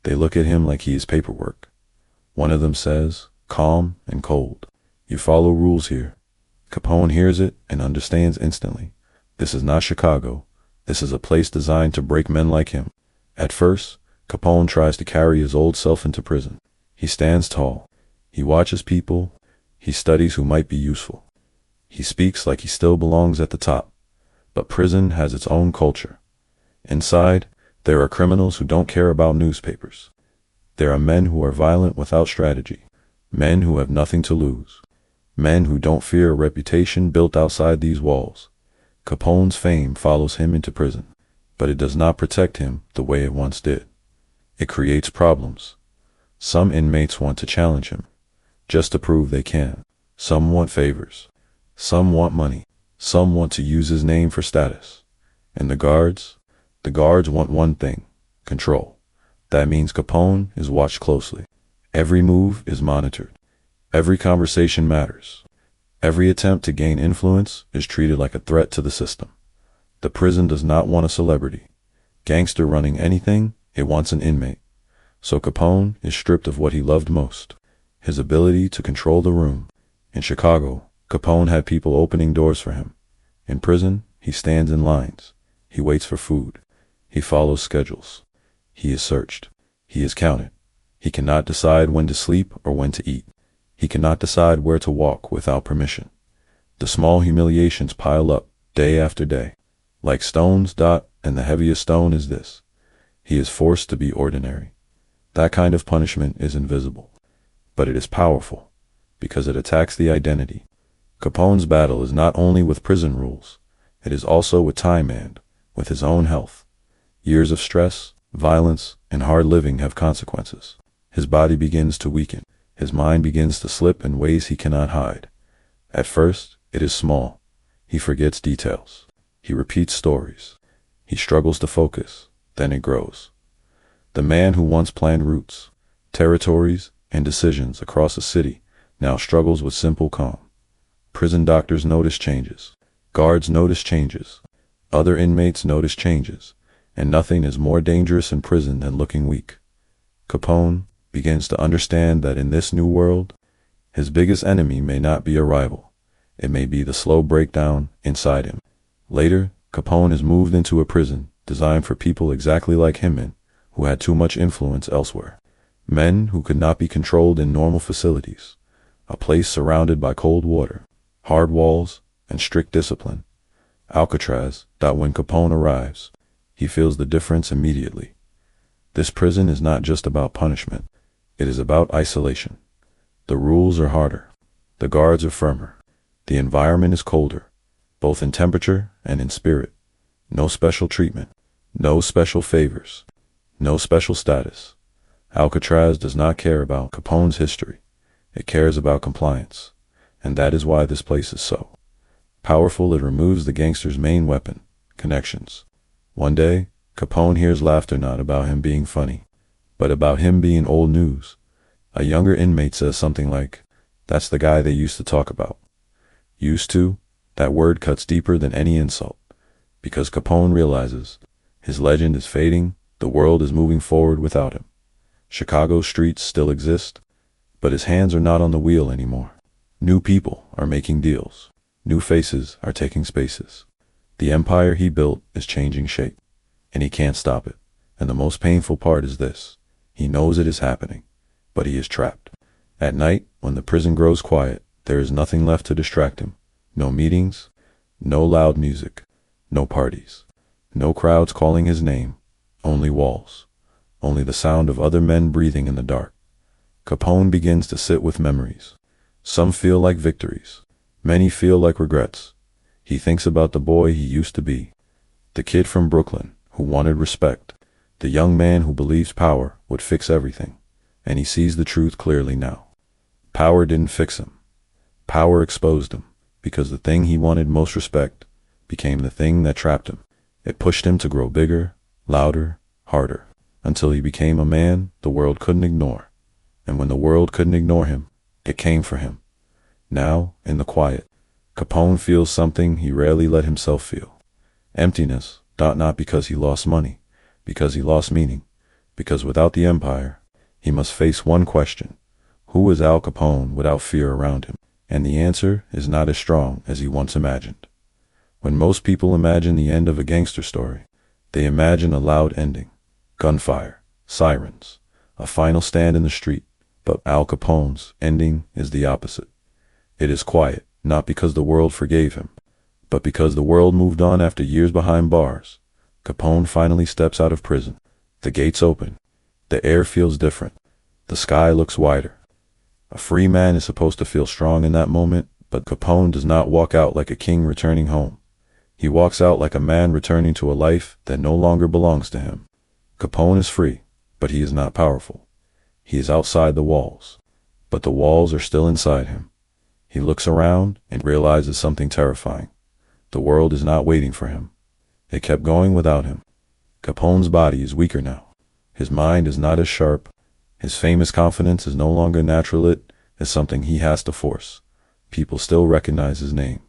[SPEAKER 1] They look at him like he is paperwork. One of them says, calm and cold, you follow rules here. Capone hears it and understands instantly. This is not Chicago. This is a place designed to break men like him. At first, Capone tries to carry his old self into prison. He stands tall. He watches people. He studies who might be useful. He speaks like he still belongs at the top. But prison has its own culture. Inside, there are criminals who don't care about newspapers. There are men who are violent without strategy. Men who have nothing to lose. Men who don't fear a reputation built outside these walls. Capone's fame follows him into prison, but it does not protect him the way it once did. It creates problems. Some inmates want to challenge him, just to prove they can. Some want favors. Some want money. Some want to use his name for status. And the guards want one thing, control. That means Capone is watched closely. Every move is monitored. Every conversation matters. Every attempt to gain influence is treated like a threat to the system. The prison does not want a celebrity. Gangster running anything, it wants an inmate. So Capone is stripped of what he loved most, his ability to control the room. In Chicago, Capone had people opening doors for him. In prison, he stands in lines. He waits for food. He follows schedules. He is searched. He is counted. He cannot decide when to sleep or when to eat. He cannot decide where to walk without permission. The small humiliations pile up day after day. Like stones, and the heaviest stone is this. He is forced to be ordinary. That kind of punishment is invisible. But it is powerful, because it attacks the identity. Capone's battle is not only with prison rules, it is also with time and with his own health. Years of stress, violence, and hard living have consequences. His body begins to weaken. His mind begins to slip in ways he cannot hide. At first, it is small. He forgets details. He repeats stories. He struggles to focus. Then it grows. The man who once planned routes, territories, and decisions across a city now struggles with simple calm. Prison doctors notice changes. Guards notice changes. Other inmates notice changes. And nothing is more dangerous in prison than looking weak. Capone begins to understand that in this new world, his biggest enemy may not be a rival. It may be the slow breakdown inside him. Later, Capone is moved into a prison designed for people exactly like him and who had too much influence elsewhere. Men who could not be controlled in normal facilities. A place surrounded by cold water, hard walls, and strict discipline. Alcatraz, when Capone arrives, he feels the difference immediately. This prison is not just about punishment. It is about isolation. The rules are harder. The guards are firmer. The environment is colder, both in temperature and in spirit. No special treatment. No special favors. No special status. Alcatraz does not care about Capone's history. It cares about compliance. And that is why this place is so powerful. It removes the gangster's main weapon, connections. One day, Capone hears laughter not about him being funny, but about him being old news. A younger inmate says something like, "That's the guy they used to talk about." Used to, that word cuts deeper than any insult, because Capone realizes his legend is fading, the world is moving forward without him. Chicago's streets still exist, but his hands are not on the wheel anymore. New people are making deals. New faces are taking spaces. The empire he built is changing shape, and he can't stop it. And the most painful part is this: he knows it is happening, but he is trapped. At night, when the prison grows quiet, there is nothing left to distract him. No meetings, no loud music, no parties, no crowds calling his name, only walls, only the sound of other men breathing in the dark. Capone begins to sit with memories. Some feel like victories. Many feel like regrets. He thinks about the boy he used to be, the kid from Brooklyn who wanted respect, the young man who believes power would fix everything. And he sees the truth clearly now. Power didn't fix him. Power exposed him, because the thing he wanted most, respect, became the thing that trapped him. It pushed him to grow bigger, louder, harder, until he became a man the world couldn't ignore. And when the world couldn't ignore him, it came for him. Now, in the quiet, Capone feels something he rarely let himself feel. Emptiness, not because he lost money, because he lost meaning, because without the empire, he must face one question: who is Al Capone without fear around him? And the answer is not as strong as he once imagined. When most people imagine the end of a gangster story, they imagine a loud ending, gunfire, sirens, a final stand in the street. But Al Capone's ending is the opposite. It is quiet, not because the world forgave him, but because the world moved on after years behind bars. Capone finally steps out of prison. The gates open. The air feels different. The sky looks wider. A free man is supposed to feel strong in that moment, but Capone does not walk out like a king returning home. He walks out like a man returning to a life that no longer belongs to him. Capone is free, but he is not powerful. He is outside the walls, but the walls are still inside him. He looks around and realizes something terrifying. The world is not waiting for him. It kept going without him. Capone's body is weaker now. His mind is not as sharp. His famous confidence is no longer natural. It is something he has to force. People still recognize his name,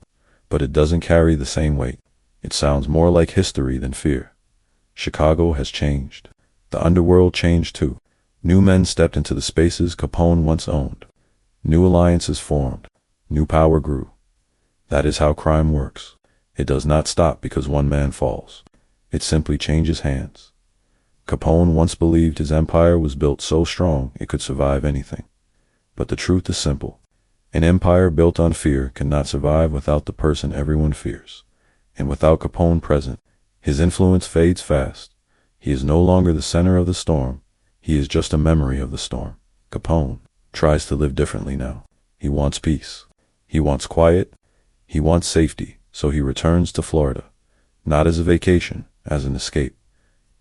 [SPEAKER 1] but it doesn't carry the same weight. It sounds more like history than fear. Chicago has changed. The underworld changed too. New men stepped into the spaces Capone once owned. New alliances formed. New power grew. That is how crime works. It does not stop because one man falls. It simply changes hands. Capone once believed his empire was built so strong it could survive anything. But the truth is simple. An empire built on fear cannot survive without the person everyone fears. And without Capone present, his influence fades fast. He is no longer the center of the storm. He is just a memory of the storm. Capone tries to live differently now. He wants peace. He wants quiet. He wants safety, so he returns to Florida. Not as a vacation, as an escape.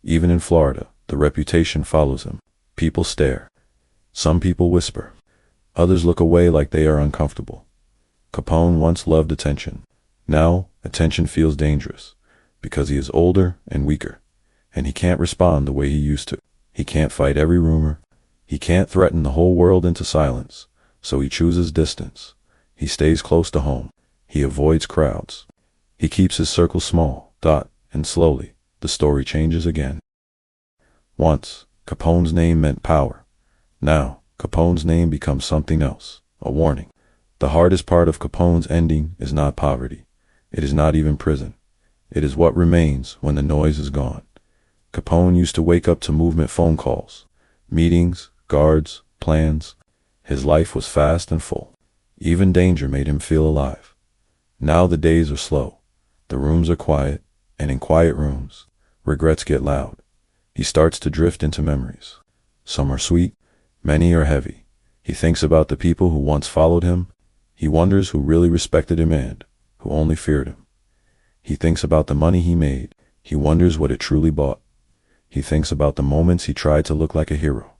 [SPEAKER 1] Even in Florida, the reputation follows him. People stare. Some people whisper. Others look away like they are uncomfortable. Capone once loved attention. Now, attention feels dangerous, because he is older and weaker, and he can't respond the way he used to. He can't fight every rumor. He can't threaten the whole world into silence, so he chooses distance. He stays close to home. He avoids crowds. He keeps his circle small, and slowly, the story changes again. Once, Capone's name meant power. Now, Capone's name becomes something else, a warning. The hardest part of Capone's ending is not poverty. It is not even prison. It is what remains when the noise is gone. Capone used to wake up to movement phone calls, meetings, guards, plans. His life was fast and full. Even danger made him feel alive. Now the days are slow. The rooms are quiet, and in quiet rooms, regrets get loud. He starts to drift into memories. Some are sweet, many are heavy. He thinks about the people who once followed him. He wonders who really respected him and who only feared him. He thinks about the money he made. He wonders what it truly bought. He thinks about the moments he tried to look like a hero,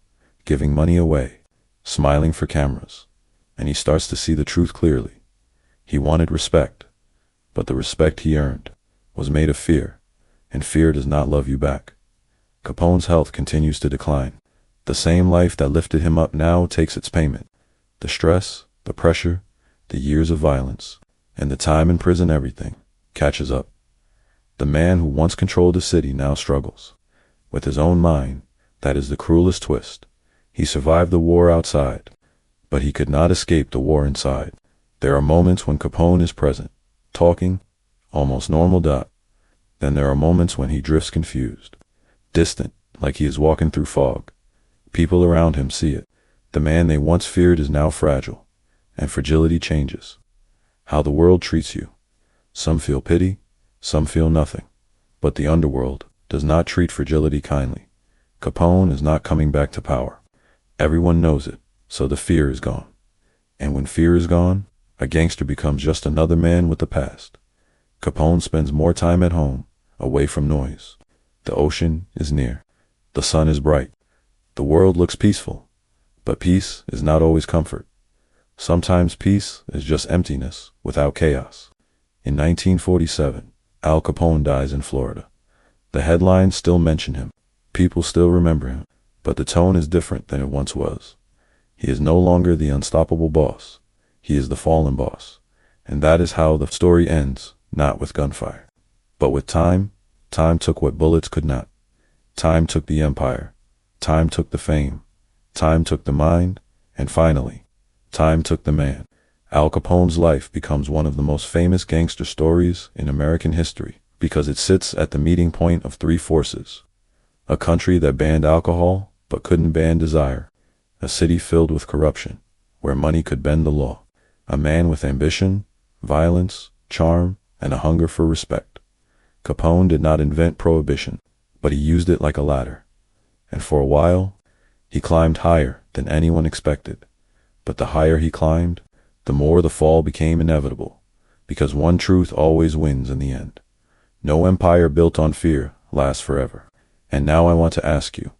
[SPEAKER 1] giving money away, smiling for cameras, and he starts to see the truth clearly. He wanted respect, but the respect he earned was made of fear, and fear does not love you back. Capone's health continues to decline. The same life that lifted him up now takes its payment. The stress, the pressure, the years of violence, and the time in prison, everything catches up. The man who once controlled the city now struggles with his own mind. That is the cruelest twist. He survived the war outside, but he could not escape the war inside. There are moments when Capone is present, talking, almost normal. Then there are moments when he drifts confused, distant, like he is walking through fog. People around him see it. The man they once feared is now fragile, and fragility changes how the world treats you. Some feel pity, some feel nothing. But the underworld does not treat fragility kindly. Capone is not coming back to power. Everyone knows it, so the fear is gone. And when fear is gone, a gangster becomes just another man with a past. Capone spends more time at home, away from noise. The ocean is near. The sun is bright. The world looks peaceful. But peace is not always comfort. Sometimes peace is just emptiness without chaos. In 1947, Al Capone dies in Florida. The headlines still mention him. People still remember him. But the tone is different than it once was. He is no longer the unstoppable boss. He is the fallen boss. And that is how the story ends, not with gunfire, but with time. Time took what bullets could not. Time took the empire. Time took the fame. Time took the mind. And finally, time took the man. Al Capone's life becomes one of the most famous gangster stories in American history because it sits at the meeting point of three forces. A country that banned alcohol but couldn't ban desire. A city filled with corruption, where money could bend the law. A man with ambition, violence, charm, and a hunger for respect. Capone did not invent prohibition, but he used it like a ladder. And for a while, he climbed higher than anyone expected. But the higher he climbed, the more the fall became inevitable, because one truth always wins in the end. No empire built on fear lasts forever. And now I want to ask you,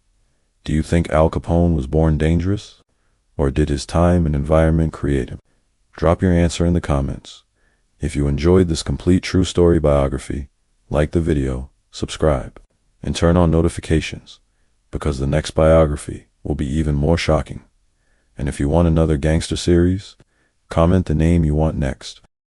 [SPEAKER 1] do you think Al Capone was born dangerous? Or did his time and environment create him? Drop your answer in the comments. If you enjoyed this complete true story biography, like the video, subscribe, and turn on notifications, because the next biography will be even more shocking. And if you want another gangster series, comment the name you want next.